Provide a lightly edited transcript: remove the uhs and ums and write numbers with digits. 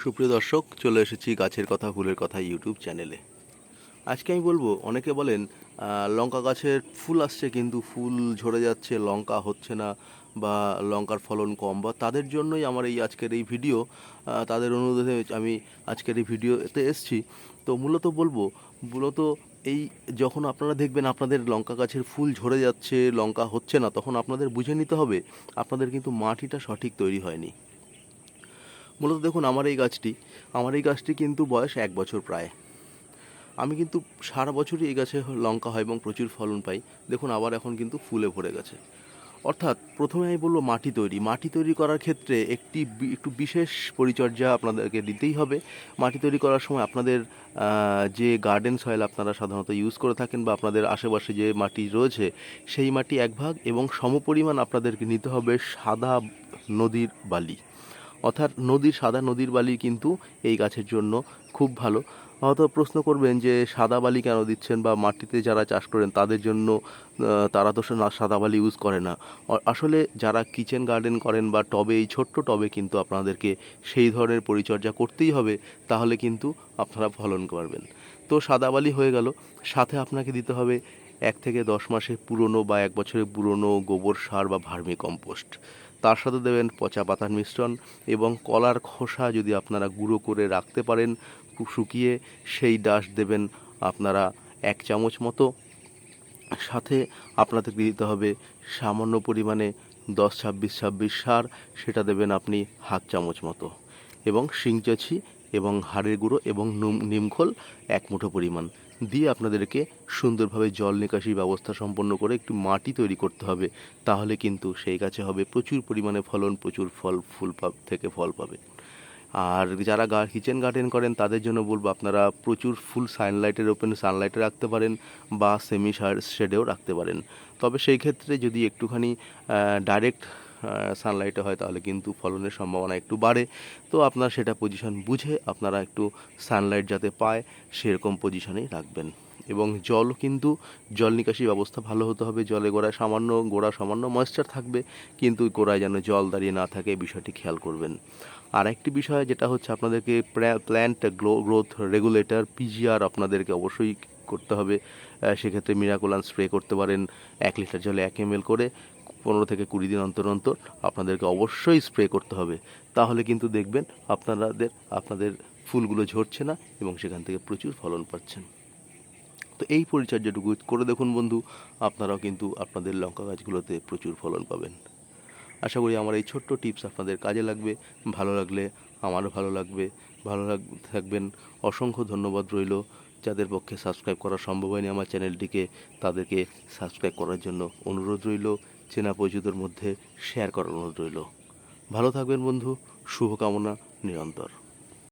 সুপ্রিয় দর্শক, চলে এসেছি গাছের কথা ফুলের কথা ইউটিউব চ্যানেলে। আজকে আমি বলবো, অনেকে বলেন লঙ্কা গাছের ফুল আসছে কিন্তু ফুল ঝরে যাচ্ছে, লঙ্কা হচ্ছে না, বা লঙ্কার ফলন কম, বা তাদের জন্যই আমার এই আজকের এই ভিডিও। তাদের অনুরোধে আমি আজকের এই ভিডিওতে এসেছি। তো মূলত এই যখন আপনারা দেখবেন আপনাদের লঙ্কা গাছের ফুল ঝরে যাচ্ছে, লঙ্কা হচ্ছে না, তখন আপনাদের বুঝে নিতে হবে আপনাদের কিন্তু মাটিটা সঠিক তৈরি হয়নি। মূলত দেখুন, আমার এই গাছটি কিন্তু বয়স 1 বছর প্রায়। আমি কিন্তু সারা বছরই এই গাছে লঙ্কা হয় এবং প্রচুর ফলন পাই। দেখুন, আবার এখন কিন্তু ফুলে ভরে গেছে। অর্থাৎ প্রথমে আমি বলবো মাটি তৈরি করার ক্ষেত্রে একটু বিশেষ পরিচর্যা আপনাদেরকে দিতেই হবে। মাটি তৈরি করার সময় আপনাদের যে গার্ডেন সয়েল আপনারা সাধারণত ইউজ করে থাকেন, বা আপনাদের আশেপাশে যে মাটি রয়েছে, সেই মাটি 1 ভাগ এবং সমপরিমাণ আপনাদেরকে নিতে হবে সাদা নদীর বালি। অর্থাৎ সাদা নদীর বালি কিন্তু এই গাছের জন্য খুব ভালো। হয়তো প্রশ্ন করবেন যে সাদা বালি কেন দিচ্ছেন, বা মাটিতে যারা চাষ করেন তাদের জন্য তারা তো সাদা বালি ইউজ করে না। আসলে যারা কিচেন গার্ডেন করেন বা টবে, এই ছোট্ট টবে কিন্তু আপনাদেরকে সেই ধরনের পরিচর্যা করতেই হবে, তাহলে কিন্তু আপনারা ফলন পাবেন। তো সাদা বালি হয়ে গেল, সাথে আপনাকে দিতে হবে 1 থেকে 10 মাসের পুরনো বা 1 বছরের পুরনো গোবর সার বা ভার্মি কম্পোস্ট। তার সাথে দেবেন পচা পাতার মিশ্রণ, এবং কলার খোসা যদি আপনারা গুঁড়ো করে রাখতে পারেন খুব শুকিয়ে, সেই ডাস্ট দেবেন আপনারা 1 চামচ মতো। সাথে আপনাদের দিতে হবে সামান্য পরিমাণে 10-26-26 সার, সেটা দেবেন আপনি 1/2 চামচ মতো, এবং শিংচাচি এবং হাড়ের গুঁড়ো এবং নিমখোল 1 মুঠো পরিমাণ দিয়ে আপনাদেরকে সুন্দরভাবে জল নিকাশি ব্যবস্থা সম্পন্ন করে একটু মাটি তৈরি করতে হবে। তাহলে কিন্তু সেই গাছে হবে প্রচুর পরিমাণে ফলন, প্রচুর ফল পাবে। আর যারা কিচেন গার্ডেন করেন তাদের জন্য বলবো, আপনারা প্রচুর ফুল ওপেন সানলাইটে রাখতে পারেন, বা সেমি শেডেও রাখতে পারেন। তবে সেই ক্ষেত্রে যদি একটুখানি ডাইরেক্ট সানলাইটে হয়, তাহলে কিন্তু ফলনের সম্ভাবনা একটু বাড়ে। তো আপনার সেটা পজিশন বুঝে আপনারা একটু সানলাইট যাতে পায় সেরকম পজিশনেই রাখবেন। এবং জল নিকাশি ব্যবস্থা ভালো হতে হবে। গোড়া সামান্য ময়েশ্চার থাকবে, কিন্তু গোড়ায় যেন জল দাঁড়িয়ে না থাকে, এই বিষয়টি খেয়াল করবেন। আর একটি বিষয় যেটা হচ্ছে, আপনাদেরকে প্ল্যান্ট গ্রোথ রেগুলেটর পিজিআর আপনাদেরকে অবশ্যই করতে হবে। সেক্ষেত্রে মিরাকুলান স্প্রে করতে পারেন 1 লিটার জলে 1 ml করে, 15 থেকে 20 দিন অন্তর অন্তর আপনাদেরকে অবশ্যই স্প্রে করতে হবে। তাহলে কিন্তু দেখবেন আপনাদের ফুলগুলো ঝরছে না, এবং সেখান থেকে প্রচুর ফলন পাচ্ছেন। তো এই পরিচর্যাটুকু করে দেখুন বন্ধু, আপনারাও কিন্তু আপনাদের লঙ্কা গাছগুলোতে প্রচুর ফলন পাবেন। আশা করি আমার এই ছোট্ট টিপস আপনাদের কাজে লাগবে। ভালো লাগলে আমারও থাকবেন। অসংখ্য ধন্যবাদ রইল। যাদের পক্ষে সাবস্ক্রাইব করা সম্ভব হয়নি আমার চ্যানেলটিকে, তাদেরকে সাবস্ক্রাইব করার জন্য অনুরোধ রইল। চেনা পরিচিতর মধ্যে শেয়ার করার অনুরোধ রইল। ভালো থাকবেন বন্ধু, শুভকামনা নিরন্তর।